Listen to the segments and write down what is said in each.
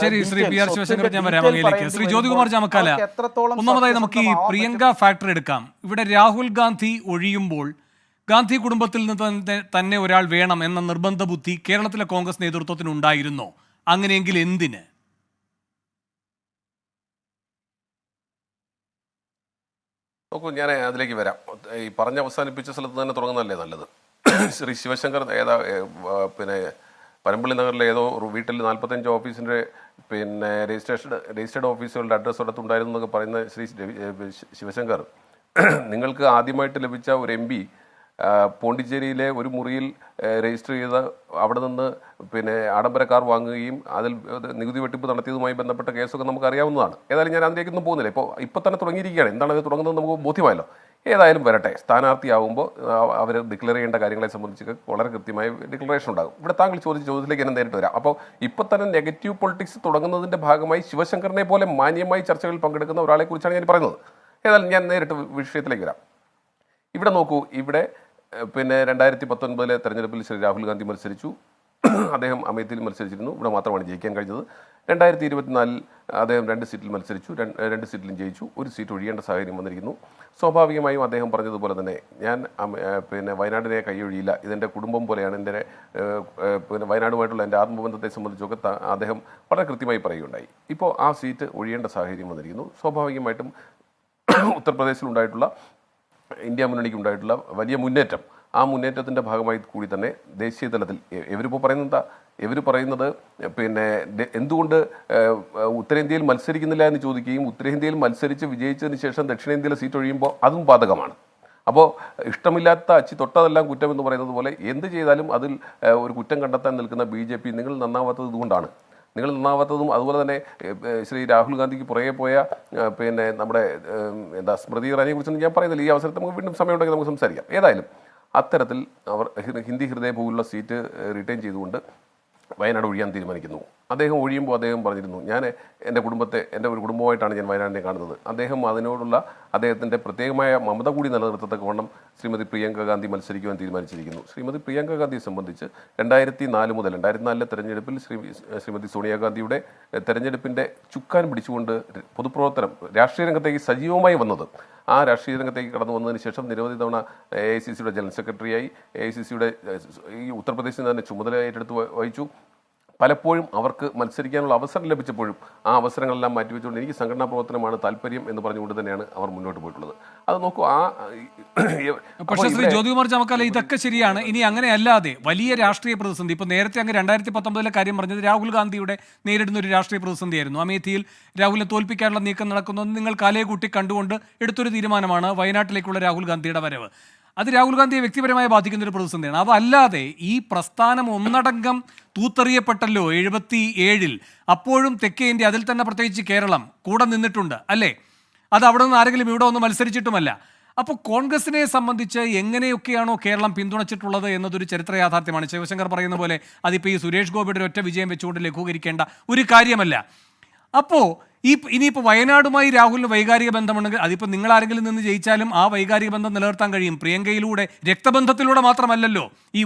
ശരി, Shri P R Sivasankar, ഞാൻ വരാം അങ്ങയിലേക്ക്. ശ്രീ ജ്യോതികുമാർ ചാമക്കാല, ഒന്നാമതായി നമുക്ക് ഈ പ്രിയങ്ക ഫാക്ടർ എടുക്കാം. ഇവിടെ രാഹുൽ ഗാന്ധി ഒഴിയുമ്പോൾ ഗാന്ധി കുടുംബത്തിൽ നിന്ന് തന്നെ ഒരാൾ വേണം എന്ന നിർബന്ധ ബുദ്ധി കേരളത്തിലെ കോൺഗ്രസ് നേതൃത്വത്തിന് ഉണ്ടായിരുന്നോ? അങ്ങനെയെങ്കിൽ എന്തിന്? നോക്കൂ, ഞാൻ അതിലേക്ക് വരാം. ഈ പറഞ്ഞ് അവസാനിപ്പിച്ച സ്ഥലത്ത് തന്നെ തുടങ്ങുന്നതല്ലേ നല്ലത്. ശ്രീ ശിവശങ്കർ പിന്നെ പനമ്പള്ളി നഗറിലെ ഏതോ വീട്ടിൽ 45 ഓഫീസിൻ്റെ രജിസ്റ്റേർഡ് ഓഫീസുകളുടെ അഡ്രസ്സ് അടുത്തുണ്ടായിരുന്നു എന്നൊക്കെ പറയുന്ന ശ്രീ ശിവശങ്കർ, നിങ്ങൾക്ക് ആദ്യമായിട്ട് ലഭിച്ച ഒരു MP പോണ്ടിച്ചേരിയിലെ ഒരു മുറിയിൽ രജിസ്റ്റർ ചെയ്ത അവിടെ നിന്ന് ആഡംബര കാർ വാങ്ങുകയും അതിൽ നികുതി വെട്ടിപ്പ് നടത്തിയതുമായി ബന്ധപ്പെട്ട കേസൊക്കെ നമുക്ക് അറിയാവുന്നതാണ്. ഏതായാലും ഞാൻ അതിലേക്കൊന്നും പോകുന്നില്ല. ഇപ്പോൾ തന്നെ തുടങ്ങിയിരിക്കുകയാണ്. എന്താണ് അത് തുടങ്ങുന്നത് നമുക്ക് ബോധ്യമായല്ലോ. ഏതായാലും വരട്ടെ, സ്ഥാനാർത്ഥിയാവുമ്പോൾ അവർ ഡിക്ലെയർ ചെയ്യേണ്ട കാര്യങ്ങളെ സംബന്ധിച്ച് വളരെ കൃത്യമായ ഡിക്ലറേഷൻ ഉണ്ടാകും. ഇവിടെ താങ്കൾ ചോദിച്ച ചോദ്യത്തിലേക്ക് തന്നെ നേരിട്ട് വരാം. അപ്പോൾ ഇപ്പോൾ തന്നെ നെഗറ്റീവ് പൊളിറ്റിക്സ് തുടങ്ങുന്നതിൻ്റെ ഭാഗമായി ശിവശങ്കറിനെ പോലെ മാന്യമായി ചർച്ചകളിൽ പങ്കെടുക്കുന്ന ഒരാളെ കുറിച്ചാണ് ഞാൻ പറയുന്നത്. ഏതായാലും ഞാൻ നേരിട്ട് വിഷയത്തിലേക്ക് വരാം. ഇവിടെ നോക്കൂ, ഇവിടെ 2019 തെരഞ്ഞെടുപ്പിൽ ശ്രീ രാഹുൽ ഗാന്ധി മത്സരിച്ചു. അദ്ദേഹം അമേത്തിയിൽ മത്സരിച്ചിരുന്നു. ഇവിടെ മാത്രമാണ് ജയിക്കാൻ കഴിഞ്ഞത്. 2024 അദ്ദേഹം 2 സീറ്റിൽ മത്സരിച്ചു. 2 സീറ്റിലും ജയിച്ചു. ഒരു സീറ്റ് ഒഴിയേണ്ട സാഹചര്യം വന്നിരിക്കുന്നു. സ്വാഭാവികമായും അദ്ദേഹം പറഞ്ഞതുപോലെ തന്നെ ഞാൻ വയനാടിനെ കൈയൊഴിയില്ല, ഇതെൻ്റെ കുടുംബം പോലെയാണ്, എൻ്റെ വയനാടുമായിട്ടുള്ള എൻ്റെ ആത്മബന്ധത്തെ സംബന്ധിച്ചൊക്കെ അദ്ദേഹം വളരെ കൃത്യമായി പറയുകയുണ്ടായി. ഇപ്പോൾ ആ സീറ്റ് ഒഴിയേണ്ട സാഹചര്യം വന്നിരിക്കുന്നു. സ്വാഭാവികമായിട്ടും ഉത്തർപ്രദേശിലുണ്ടായിട്ടുള്ള ഇന്ത്യ മുന്നണിക്ക് ഉണ്ടായിട്ടുള്ള വലിയ മുന്നേറ്റം, ആ മുന്നേറ്റത്തിൻ്റെ ഭാഗമായി കൂടി തന്നെ ദേശീയ തലത്തിൽ ഇവർ പറയുന്നത് എന്തുകൊണ്ട് ഉത്തരേന്ത്യയിൽ മത്സരിക്കുന്നില്ല എന്ന് ചോദിക്കുകയും ഉത്തരേന്ത്യയിൽ മത്സരിച്ച് വിജയിച്ചതിന് ശേഷം ദക്ഷിണേന്ത്യയിലെ സീറ്റ് ഒഴിയുമ്പോൾ അതും ബാധകമാണ്. അപ്പോൾ ഇഷ്ടമില്ലാത്ത അച്ചി തൊട്ടതെല്ലാം കുറ്റം എന്ന് പറയുന്നത് പോലെ എന്ത് ചെയ്താലും അതിൽ ഒരു കുറ്റം കണ്ടെത്താൻ നിൽക്കുന്ന BJP നിങ്ങൾ നന്നാവാത്തത് ഇതുകൊണ്ടാണ്. നിങ്ങൾ നന്നാവാത്തതും അതുപോലെ തന്നെ ശ്രീ രാഹുൽ ഗാന്ധിക്ക് പുറകെ പോയ നമ്മുടെ സ്മൃതി ഇറാനിയെ കുറിച്ചൊന്നും ഞാൻ പറയുന്നില്ല. ഈ അവസരത്തിൽ നമുക്ക് വീണ്ടും സമയമുണ്ടെങ്കിൽ നമുക്ക് സംസാരിക്കാം. ഏതായാലും അത്തരത്തിൽ അവർ ഹിന്ദി ഹൃദയഭൂവിലുള്ള സീറ്റ് റിട്ടേൺ ചെയ്തുകൊണ്ട് വയനാട് ഒഴിയാൻ തീരുമാനിക്കുന്നു. അദ്ദേഹം ഒഴിയുമ്പോൾ അദ്ദേഹം പറഞ്ഞിരുന്നു, ഞാൻ എൻ്റെ ഒരു കുടുംബമായിട്ടാണ് ഞാൻ വയനാടിനെ കാണുന്നത്. അദ്ദേഹം അതിനോടുള്ള അദ്ദേഹത്തിൻ്റെ പ്രത്യേകമായ മമത കൂടി നിലനിർത്തത്തക്കവണ്ണം ശ്രീമതി പ്രിയങ്ക ഗാന്ധി മത്സരിക്കുവാൻ തീരുമാനിച്ചിരിക്കുന്നു. ശ്രീമതി പ്രിയങ്ക ഗാന്ധിയെ സംബന്ധിച്ച് 2004 മുതൽ 2004 തെരഞ്ഞെടുപ്പിൽ ശ്രീമതി സോണിയാഗാന്ധിയുടെ തെരഞ്ഞെടുപ്പിൻ്റെ ചുക്കാൻ പിടിച്ചുകൊണ്ട് പൊതുപ്രവർത്തനം രാഷ്ട്രീയ രംഗത്തേക്ക് സജീവമായി വന്നത്, ആ രാഷ്ട്രീയ രംഗത്തേക്ക് കടന്നു വന്നതിന് ശേഷം നിരവധി തവണ AICCയുടെ ജനറൽ സെക്രട്ടറിയായി, AICCയുടെ ഈ ഉത്തർപ്രദേശിൽ തന്നെ ചുമതല ഏറ്റെടുത്ത് വഹിച്ചു. പലപ്പോഴും അവർക്ക് മത്സരിക്കാനുള്ള അവസരം ലഭിച്ചപ്പോഴും ആ അവസരങ്ങളെല്ലാം മാറ്റിവെച്ചുകൊണ്ട് എനിക്ക് സംഘടനാ പ്രവർത്തനമാണ് താല്പര്യം എന്ന് പറഞ്ഞുകൊണ്ട് തന്നെയാണ് അവർ മുന്നോട്ട് പോയിട്ടുള്ളത്. അത് നോക്കൂ. പക്ഷേ ശ്രീ ജ്യോതികുമാർ ചാമക്കാല, ഇതൊക്കെ ശരിയാണ്. ഇനി അങ്ങനെ അല്ലാതെ വലിയ രാഷ്ട്രീയ പ്രതിസന്ധി, ഇപ്പോൾ നേരത്തെ അങ്ങ് 2019 കാര്യം പറഞ്ഞത് രാഹുൽ ഗാന്ധിയുടെ നേരിടുന്ന ഒരു രാഷ്ട്രീയ പ്രതിസന്ധിയായിരുന്നു. അമേഠിയിൽ രാഹുലിനെ തോൽപ്പിക്കാനുള്ള നീക്കം നടക്കുന്നത് നിങ്ങൾ കാലയെ കൂട്ടി കണ്ടുകൊണ്ട് എടുത്തൊരു തീരുമാനമാണ് വയനാട്ടിലേക്കുള്ള രാഹുൽ ഗാന്ധിയുടെ വരവ്. അത് രാഹുൽ ഗാന്ധിയെ വ്യക്തിപരമായി ബാധിക്കുന്ന ഒരു പ്രതിസന്ധിയാണ്. അതല്ലാതെ ഈ പ്രസ്ഥാനം ഒന്നടങ്കം തൂത്തെറിയപ്പെട്ടല്ലോ 77-ൽ. അപ്പോഴും തെക്കേ ഇന്ത്യ, അതിൽ തന്നെ പ്രത്യേകിച്ച് കേരളം കൂടെ നിന്നിട്ടുണ്ട് അല്ലേ? അത് അവിടെ നിന്ന് ആരെങ്കിലും ഇവിടെ ഒന്ന് മത്സരിച്ചിട്ടുമല്ല. അപ്പോൾ കോൺഗ്രസിനെ സംബന്ധിച്ച് എങ്ങനെയൊക്കെയാണോ കേരളം പിന്തുണച്ചിട്ടുള്ളത് എന്നതൊരു ചരിത്ര യാഥാർത്ഥ്യമാണ്. ശിവശങ്കർ പറയുന്ന പോലെ അതിപ്പോൾ ഈ സുരേഷ് ഗോപിയുടെ ഒറ്റ വിജയം വെച്ചുകൊണ്ട് ലഘൂകരിക്കേണ്ട ഒരു കാര്യമല്ല. അപ്പോൾ ഇനിയിപ്പോൾ വയനാടുമായി രാഹുലിന് വൈകാരിക ബന്ധമുണ്ടെങ്കിൽ അതിപ്പോൾ നിങ്ങൾ ആരെങ്കിലും നിന്ന് ജയിച്ചാലും ആ വൈകാരിക ബന്ധം നിലനിർത്താൻ കഴിയും. പ്രിയങ്കയിലൂടെ, രക്തബന്ധത്തിലൂടെ മാത്രമല്ലല്ലോ ഈ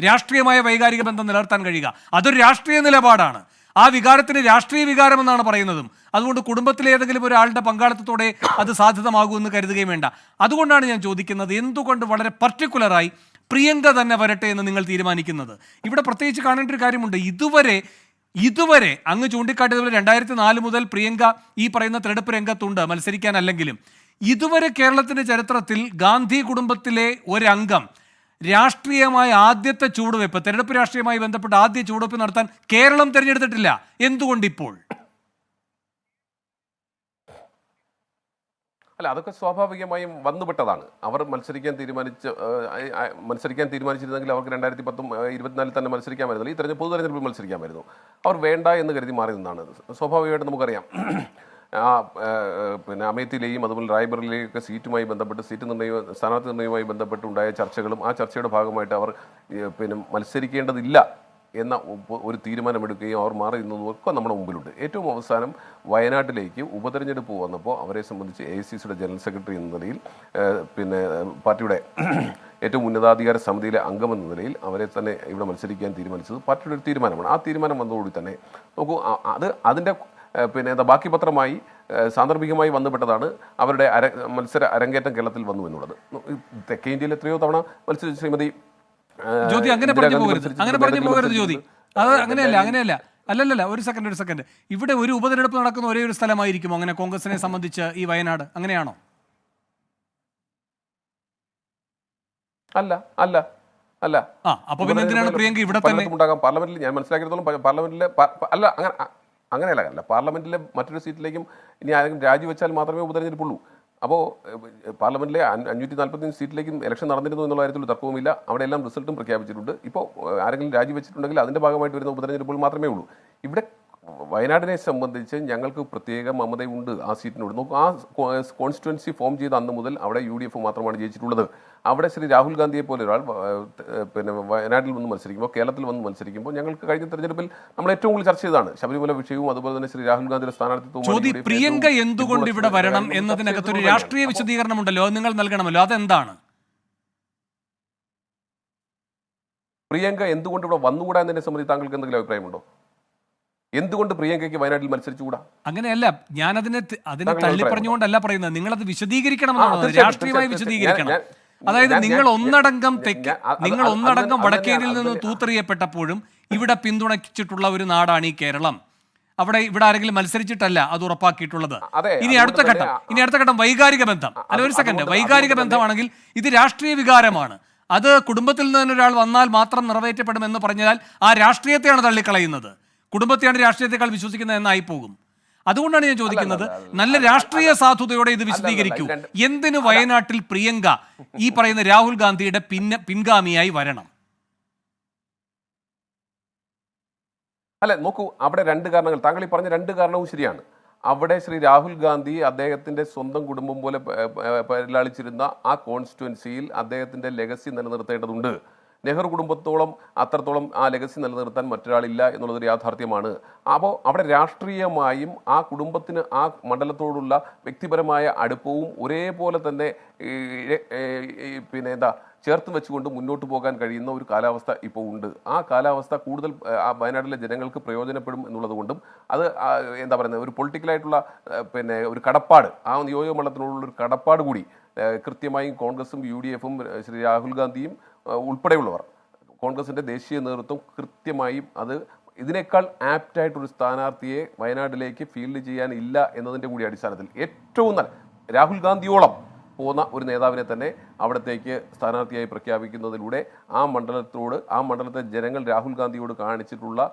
രാഷ്ട്രീയമായ വൈകാരിക ബന്ധം നിലനിർത്താൻ കഴിയുക. അതൊരു രാഷ്ട്രീയ നിലപാടാണ്. ആ വികാരത്തിന് രാഷ്ട്രീയ വികാരമെന്നാണ് പറയുന്നതും. അതുകൊണ്ട് കുടുംബത്തിലെ ഏതെങ്കിലും ഒരാളുടെ പങ്കാളിത്തത്തോടെ അത് സാധ്യതമാകുമെന്ന് കരുതുകയും വേണ്ട. അതുകൊണ്ടാണ് ഞാൻ ചോദിക്കുന്നത്, എന്തുകൊണ്ട് വളരെ പർട്ടിക്കുലറായി പ്രിയങ്ക തന്നെ വരട്ടെ എന്ന് നിങ്ങൾ തീരുമാനിക്കുന്നത്? ഇവിടെ പ്രത്യേകിച്ച് കാണേണ്ട ഒരു കാര്യമുണ്ട്. ഇതുവരെ അങ്ങ് ചൂണ്ടിക്കാട്ടിയതുപോലെ 2004 മുതൽ പ്രിയങ്ക ഈ പറയുന്ന തെരഞ്ഞെടുപ്പ് രംഗത്തുണ്ട്, മത്സരിക്കാനല്ലെങ്കിലും. ഇതുവരെ കേരളത്തിന്റെ ചരിത്രത്തിൽ ഗാന്ധി കുടുംബത്തിലെ ഒരംഗം രാഷ്ട്രീയമായ ആദ്യത്തെ ചുവടുവയ്പ്, തെരഞ്ഞെടുപ്പ് രാഷ്ട്രീയമായി ബന്ധപ്പെട്ട ആദ്യ ചുവടുവയ്പ് നടത്താൻ കേരളം തിരഞ്ഞെടുത്തിട്ടില്ല. എന്തുകൊണ്ടിപ്പോൾ? അല്ല, അതൊക്കെ സ്വാഭാവികമായും വന്നുപെട്ടതാണ്. അവർ മത്സരിക്കാൻ തീരുമാനിച്ചിരുന്നെങ്കിൽ അവർക്ക് 2024 തന്നെ മത്സരിക്കാമായിരുന്നു. ഈ പൊതു തെരഞ്ഞെടുപ്പിൽ മത്സരിക്കാമായിരുന്നു. അവർ വേണ്ട എന്ന് കരുതി മാറി നിന്നാണ്. സ്വാഭാവികമായിട്ട് നമുക്കറിയാം, അമേത്തിയിലെയും അതുപോലെ റായ്ബറിലെയൊക്കെ സീറ്റുമായി ബന്ധപ്പെട്ട് സ്ഥാനാർത്ഥി നിർണ്ണയവുമായി ബന്ധപ്പെട്ടുണ്ടായ ചർച്ചകളും ആ ചർച്ചയുടെ ഭാഗമായിട്ട് അവർ മത്സരിക്കേണ്ടതില്ല എന്ന ഒരു തീരുമാനമെടുക്കുകയും അവർ മാറി നിന്നതൊക്കെ നമ്മുടെ മുമ്പിലുണ്ട്. ഏറ്റവും അവസാനം വയനാട്ടിലേക്ക് ഉപതെരഞ്ഞെടുപ്പ് വന്നപ്പോൾ അവരെ സംബന്ധിച്ച് AICCയുടെ ജനറൽ സെക്രട്ടറി എന്ന നിലയിൽ പാർട്ടിയുടെ ഏറ്റവും ഉന്നതാധികാര സമിതിയിലെ അംഗമെന്ന നിലയിൽ അവരെ തന്നെ ഇവിടെ മത്സരിക്കാൻ തീരുമാനിച്ചത് പാർട്ടിയുടെ ഒരു തീരുമാനമാണ്. ആ തീരുമാനം വന്നതോടുകൂടി തന്നെ നോക്കൂ, അതിൻ്റെ പിന്നെ എന്താ ബാക്കി പത്രമായി സാന്ദർഭികമായി വന്നുപെട്ടതാണ് അവരുടെ മത്സര അരങ്ങേറ്റം കേരളത്തിൽ വന്നു എന്നുള്ളത്. തെക്കേ ഇന്ത്യയിൽ എത്രയോ തവണ മത്സരിച്ച ശ്രീമതി ജ്യോതി അങ്ങനെ പറഞ്ഞു പോകരുത് ജ്യോതി. അത് അങ്ങനെയല്ല. അല്ലല്ല, ഒരു സെക്കൻഡ്. ഇവിടെ ഒരു ഉപതെരഞ്ഞെടുപ്പ് നടക്കുന്ന ഒരേ ഒരു സ്ഥലമായിരിക്കുമോ അങ്ങനെ കോൺഗ്രസിനെ സംബന്ധിച്ച് ഈ വയനാട്? അങ്ങനെയാണോ? അല്ല. അപ്പൊ പിന്നെ എന്തിനാണ് പ്രിയങ്ക ഇവിടെ തന്നെ ഉണ്ടാകാം? പാർലമെന്റിൽ ഞാൻ മനസ്സിലാക്കിയിടത്തോളം പാർലമെന്റിലെ അങ്ങനെയല്ല പാർലമെന്റിലെ മറ്റൊരു സീറ്റിലേക്കും ഇനി ആരെങ്കിലും രാജിവെച്ചാൽ മാത്രമേ ഉപതെരഞ്ഞെടുപ്പുള്ളൂ. അപ്പോൾ പാർലമെന്റിലെ 545 സീറ്റിലേക്കും ഇലക്ഷൻ നടന്നിരുന്നു എന്നുള്ള കാര്യത്തിൽ തർക്കവുമില്ല. അവിടെ എല്ലാം റിസൾട്ടും പ്രഖ്യാപിച്ചിട്ടുണ്ട്. ഇപ്പോൾ ആരെങ്കിലും രാജിവെച്ചിട്ടുണ്ടെങ്കിൽ അതിൻ്റെ ഭാഗമായിട്ട് വരുന്ന ഉപതെരഞ്ഞെടുപ്പുകൾ മാത്രമേ ഉള്ളൂ. ഇവിടെ വയനാടിനെ സംബന്ധിച്ച് ഞങ്ങൾക്ക് പ്രത്യേക മമതയുണ്ട് ആ സീറ്റിനോട്. നോക്കൂ, ആ കോൺസ്റ്റിറ്റ്യുവൻസി ഫോം ചെയ്ത അന്ന് മുതൽ അവിടെ UDF മാത്രമാണ് ജയിച്ചിട്ടുള്ളത്. അവിടെ ശ്രീ രാഹുൽ ഗാന്ധിയെ പോലെ ഒരാൾ പിന്നെ വയനാട്ടിൽ വന്ന് മത്സരിക്കുമ്പോൾ, കേരളത്തിൽ വന്ന് മത്സരിക്കുമ്പോൾ ഞങ്ങൾക്ക് കഴിഞ്ഞ തെരഞ്ഞെടുപ്പിൽ നമ്മൾ ഏറ്റവും കൂടുതൽ ചർച്ച ചെയ്തതാണ് ശബരിമല വിഷയവും അതുപോലെ തന്നെ ശ്രീ രാഹുൽ ഗാന്ധിയുടെ സ്ഥാനാർത്ഥിത്വവും. പ്രിയങ്ക എന്തുകൊണ്ട് ഇവിടെ വരണം എന്നതിനകത്തൊരു രാഷ്ട്രീയ വിശദീകരണമുണ്ടല്ലോ, അത് നിങ്ങൾ നൽകണമല്ലോ. അതെന്താണ്? പ്രിയങ്ക എന്തുകൊണ്ട് ഇവിടെ വന്നുകൂടാ എന്നതിനെ സംബന്ധിച്ച് താങ്കൾക്ക് എന്തെങ്കിലും അഭിപ്രായമുണ്ടോ? എന്തുകൊണ്ട് പ്രിയങ്കയ്ക്ക് വയനാട്ടിൽ മത്സരിച്ചുകൂടാ? അങ്ങനെയല്ല, ഞാനതിനെ തള്ളി പറഞ്ഞുകൊണ്ടല്ല പറയുന്നത്. നിങ്ങളത് വിശദീകരിക്കണം എന്നാണ്, രാഷ്ട്രീയമായി വിശദീകരിക്കണം. അതായത് നിങ്ങൾ ഒന്നടങ്കം വടക്കേനിൽ നിന്ന് തൂത്തെറിയപ്പെട്ടപ്പോഴും ഇവിടെ പിന്തുണച്ചിട്ടുള്ള ഒരു നാടാണ് ഈ കേരളം. ഇവിടെ ആരെങ്കിലും മത്സരിച്ചിട്ടല്ല അത് ഉറപ്പാക്കിയിട്ടുള്ളത്. ഇനി അടുത്ത ഘട്ടം വൈകാരിക ബന്ധം. അല്ല, ഒരു സെക്കൻഡ്. വൈകാരിക ബന്ധമാണെങ്കിൽ ഇത് രാഷ്ട്രീയ വികാരമാണ്. അത് കുടുംബത്തിൽ നിന്ന് ഒരാൾ വന്നാൽ മാത്രം നിറവേറ്റപ്പെടുമെന്ന് പറഞ്ഞാൽ ആ രാഷ്ട്രീയത്തെയാണ് തള്ളിക്കളയുന്നത്. കുടുംബത്തെയാണ് രാഷ്ട്രീയത്തെക്കാൾ വിശ്വസിക്കുന്നത് എന്നായി പോകും. അതുകൊണ്ടാണ് ഞാൻ ചോദിക്കുന്നത്, നല്ല രാഷ്ട്രീയ സാധുതയോടെ ഇത് വിശദീകരിക്കൂ. എന്തിന് വയനാട്ടിൽ പ്രിയങ്ക ഈ പറയുന്ന രാഹുൽ ഗാന്ധിയുടെ പിൻഗാമിയായി വരണം? അല്ല, നോക്കൂ, അവിടെ രണ്ട് കാരണങ്ങൾ, താങ്കൾ ഈ പറഞ്ഞ രണ്ട് കാരണവും ശരിയാണ്. അവിടെ ശ്രീ രാഹുൽ ഗാന്ധി അദ്ദേഹത്തിന്റെ സ്വന്തം കുടുംബം പോലെ പരിലാളിച്ചിരുന്ന ആ കോൺസ്റ്റിറ്റ്യുവൻസിയിൽ അദ്ദേഹത്തിന്റെ ലെഗസി നിലനിർത്തേണ്ടതുണ്ട്. നെഹ്റു കുടുംബത്തോളം അത്രത്തോളം ആ ലെഗസി നിലനിർത്താൻ മറ്റൊരാളില്ല എന്നുള്ളതൊരു യാഥാർത്ഥ്യമാണ്. അപ്പോൾ അവിടെ രാഷ്ട്രീയമായും ആ കുടുംബത്തിന് ആ മണ്ഡലത്തോടുള്ള വ്യക്തിപരമായ അടുപ്പവും ഒരേപോലെ തന്നെ ചേർത്ത് വെച്ചുകൊണ്ട് മുന്നോട്ട് പോകാൻ കഴിയുന്ന ഒരു കാലാവസ്ഥ ഇപ്പോൾ ഉണ്ട്. ആ കാലാവസ്ഥ കൂടുതൽ വയനാട്ടിലെ ജനങ്ങൾക്ക് പ്രയോജനപ്പെടും എന്നുള്ളത് കൊണ്ടും അത് ഒരു പൊളിറ്റിക്കലായിട്ടുള്ള ഒരു കടപ്പാട്, ആ നിയോജക മണ്ഡലത്തിനോടുള്ളൊരു കടപ്പാട് കൂടി കൃത്യമായും കോൺഗ്രസും UDFും ശ്രീ രാഹുൽ ഗാന്ധിയും ഉൾപ്പെടെയുള്ളവർ, കോൺഗ്രസിൻ്റെ ദേശീയ നേതൃത്വം കൃത്യമായും അത് ഇതിനേക്കാൾ ആപ്റ്റായിട്ടൊരു സ്ഥാനാർത്ഥിയെ വയനാട്ടിലേക്ക് ഫീൽഡ് ചെയ്യാനില്ല എന്നതിൻ്റെ കൂടി അടിസ്ഥാനത്തിൽ ഏറ്റവും നല്ല രാഹുൽ ഗാന്ധിയോളം പോകുന്ന ഒരു നേതാവിനെ തന്നെ അവിടത്തേക്ക് സ്ഥാനാർത്ഥിയായി പ്രഖ്യാപിക്കുന്നതിലൂടെ ആ മണ്ഡലത്തെ ജനങ്ങൾ രാഹുൽ ഗാന്ധിയോട് കാണിച്ചിട്ടുള്ള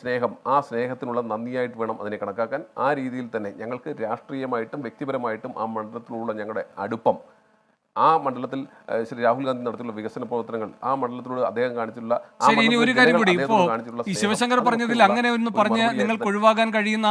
സ്നേഹം, ആ സ്നേഹത്തിനുള്ള നന്ദിയായിട്ട് വേണം അതിനെ കണക്കാക്കാൻ. ആ രീതിയിൽ തന്നെ ഞങ്ങൾക്ക് രാഷ്ട്രീയമായിട്ടും വ്യക്തിപരമായിട്ടും ആ മണ്ഡലത്തിലുള്ള ഞങ്ങളുടെ അടുപ്പം, ആ മണ്ഡലത്തിൽ ശ്രീ രാഹുൽ ഗാന്ധി നടത്തിയുള്ള വികസന പ്രവർത്തനങ്ങൾ, ആ മണ്ഡലത്തിലൂടെ അദ്ദേഹം കാണിച്ചിട്ടുള്ള ഒരു കാര്യം കൂടി, ഇപ്പോ ഈ ശിവശങ്കർ പറഞ്ഞതിൽ അങ്ങനെ ഒന്ന് പറഞ്ഞ് നിങ്ങൾക്ക് ഒഴിവാകാൻ കഴിയുന്ന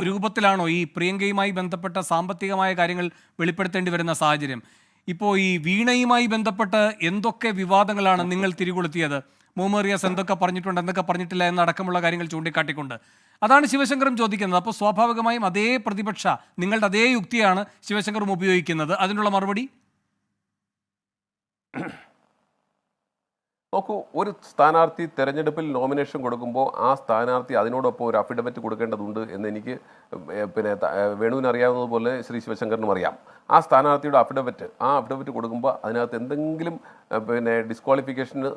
രൂപത്തിലാണോ ഈ പ്രിയങ്കയുമായി ബന്ധപ്പെട്ട സാമ്പത്തികമായ കാര്യങ്ങൾ വെളിപ്പെടുത്തേണ്ടി വരുന്ന സാഹചര്യം? ഇപ്പോൾ ഈ വീണയുമായി ബന്ധപ്പെട്ട് എന്തൊക്കെ വിവാദങ്ങളാണ് നിങ്ങൾ തിരികൊളുത്തിയത്? മുഹമ്മദ് എന്തൊക്കെ പറഞ്ഞിട്ടുണ്ട്, എന്തൊക്കെ പറഞ്ഞിട്ടില്ല എന്നടക്കമുള്ള കാര്യങ്ങൾ ചൂണ്ടിക്കാട്ടിക്കൊണ്ട് അതാണ് ശിവശങ്കറും ചോദിക്കുന്നത്. അപ്പോൾ സ്വാഭാവികമായും അതേ പ്രതിപക്ഷ നിങ്ങളുടെ അതേ യുക്തിയാണ് ശിവശങ്കറും ഉപയോഗിക്കുന്നത്. അതിനുള്ള മറുപടി നോക്കൂ, ഒരു സ്ഥാനാർത്ഥി തെരഞ്ഞെടുപ്പിൽ നോമിനേഷൻ കൊടുക്കുമ്പോൾ ആ സ്ഥാനാർത്ഥി അതിനോടൊപ്പം ഒരു അഫിഡവിറ്റ് കൊടുക്കേണ്ടതുണ്ട് എന്ന് എനിക്ക് വേണുവിന് അറിയാവുന്നതുപോലെ ശ്രീ ശിവശങ്കറിനും അറിയാം. ആ സ്ഥാനാർത്ഥിയുടെ അഫിഡവിറ്റ് കൊടുക്കുമ്പോൾ അതിനകത്ത് എന്തെങ്കിലും ഡിസ്ക്വാളിഫിക്കേഷന്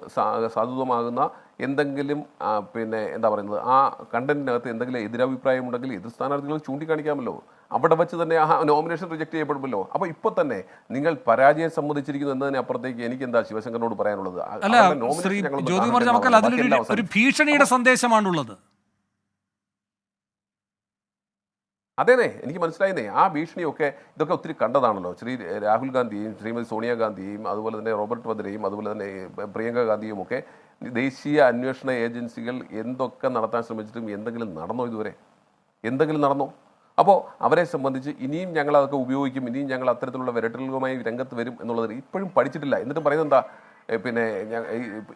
സാധുതമാകുന്ന എന്തെങ്കിലും ആ കണ്ടന്റിനകത്ത് എന്തെങ്കിലും എതിരഭിപ്രായം ഉണ്ടെങ്കിൽ എതിർ സ്ഥാനാർത്ഥികൾ ചൂണ്ടിക്കാണിക്കാമല്ലോ. അവിടെ വെച്ച് തന്നെ ആ നോമിനേഷൻ റിജക്ട് ചെയ്യപ്പെടുമല്ലോ. അപ്പോൾ ഇപ്പോൾ തന്നെ നിങ്ങൾ പരാജയം സമ്മതിച്ചിരിക്കുന്നു എന്നതിന് അപ്പുറത്തേക്ക് എനിക്ക് എന്താ ശിവശങ്കറിനോട് പറയാനുള്ളത്? ഒരു ഭീഷണിയുടെ സന്ദേശമാണുള്ളത്. അതേനെ, എനിക്ക് മനസ്സിലായിരുന്നേ. ആ ഭീഷണിയൊക്കെ ഇതൊക്കെ ഒത്തിരി കണ്ടതാണല്ലോ. ശ്രീ രാഹുൽ ഗാന്ധിയും ശ്രീമതി സോണിയാഗാന്ധിയും അതുപോലെ തന്നെ റോബർട്ട് വദ്രയും അതുപോലെ തന്നെ പ്രിയങ്ക ഗാന്ധിയും ഒക്കെ ദേശീയ അന്വേഷണ ഏജൻസികൾ എന്തൊക്കെ നടത്താൻ ശ്രമിച്ചിട്ടും എന്തെങ്കിലും നടന്നോ? ഇതുവരെ എന്തെങ്കിലും നടന്നോ? അപ്പോൾ അവരെ സംബന്ധിച്ച് ഇനിയും ഞങ്ങൾ അതൊക്കെ ഉപയോഗിക്കും, ഇനിയും ഞങ്ങൾ അത്തരത്തിലുള്ള വിരട്ടലുകളുമായി രംഗത്ത് വരും എന്നുള്ളത് ഇപ്പോഴും പഠിച്ചിട്ടില്ല. എന്നിട്ടും പറയുന്നത് എന്താ,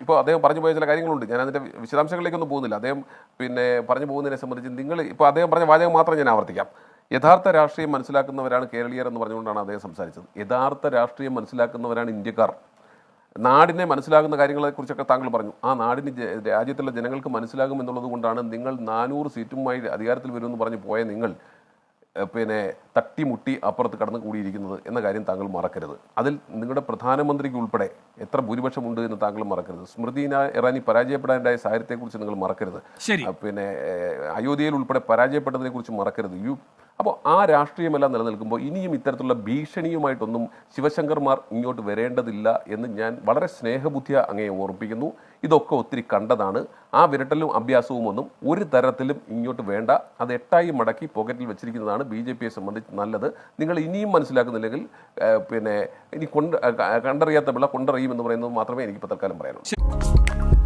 ഇപ്പോൾ അദ്ദേഹം പറഞ്ഞു പോയ ചില കാര്യങ്ങളുണ്ട്. ഞാൻ അതിൻ്റെ വിശദാംശങ്ങളിലേക്കൊന്നും പോകുന്നില്ല. അദ്ദേഹം പറഞ്ഞു പോകുന്നതിനെ സംബന്ധിച്ച് നിങ്ങൾ ഇപ്പോൾ അദ്ദേഹം പറഞ്ഞ വാചകം മാത്രം ഞാൻ ആവർത്തിക്കാം. യഥാർത്ഥ രാഷ്ട്രീയം മനസ്സിലാക്കുന്നവരാണ് കേരളീയർ എന്ന് പറഞ്ഞുകൊണ്ടാണ് അദ്ദേഹം സംസാരിച്ചത്. യഥാർത്ഥ രാഷ്ട്രീയം മനസ്സിലാക്കുന്നവരാണ് ഇന്ത്യക്കാർ. നാടിനെ മനസ്സിലാകുന്ന കാര്യങ്ങളെക്കുറിച്ചൊക്കെ താങ്കൾ പറഞ്ഞു. ആ നാടിന് രാജ്യത്തുള്ള ജനങ്ങൾക്ക് മനസ്സിലാകും എന്നുള്ളത് കൊണ്ടാണ് നിങ്ങൾ 400 സീറ്റുമായി അധികാരത്തിൽ വരുമെന്ന് പറഞ്ഞ് പോയ നിങ്ങൾ പിന്നെ തട്ടിമുട്ടി അപ്പുറത്ത് കടന്നു കൂടിയിരിക്കുന്നത് എന്ന കാര്യം താങ്കൾ മറക്കരുത്. അതിൽ നിങ്ങളുടെ പ്രധാനമന്ത്രിക്ക് ഉൾപ്പെടെ എത്ര ഭൂരിപക്ഷമുണ്ട് എന്ന് താങ്കൾ മറക്കരുത്. സ്മൃതി ഇറാനി പരാജയപ്പെടാനുണ്ടായ സാഹചര്യത്തെക്കുറിച്ച് നിങ്ങൾ മറക്കരുത്. പിന്നെ അയോധ്യയിൽ ഉൾപ്പെടെ പരാജയപ്പെട്ടതിനെ കുറിച്ച് മറക്കരുത്. അപ്പോൾ ആ രാഷ്ട്രീയമെല്ലാം നിലനിൽക്കുമ്പോൾ ഇനിയും ഇത്തരത്തിലുള്ള ഭീഷണിയുമായിട്ടൊന്നും ശിവശങ്കർമാർ ഇങ്ങോട്ട് വരേണ്ടതില്ല എന്ന് ഞാൻ വളരെ സ്നേഹബുദ്ധിയ അങ്ങയെ ഓർമ്മിപ്പിക്കുന്നു. ഇതൊക്കെ ഒത്തിരി കണ്ടതാണ്. ആ വിരട്ടലും അഭ്യാസവും ഒന്നും ഒരു തരത്തിലും ഇങ്ങോട്ട് വേണ്ട. അത് 8 മടക്കി പോക്കറ്റിൽ വെച്ചിരിക്കുന്നതാണ് BJPയെ സംബന്ധിച്ച് നല്ലത്. നിങ്ങൾ ഇനിയും മനസ്സിലാക്കുന്നില്ലെങ്കിൽ പിന്നെ ഇനി കണ്ടറിയാത്ത പിള്ള കൊണ്ടറിയും എന്ന് പറയുന്നത് മാത്രമേ എനിക്ക് ഇപ്പോൾ തൽക്കാലം പറയാനുള്ളൂ.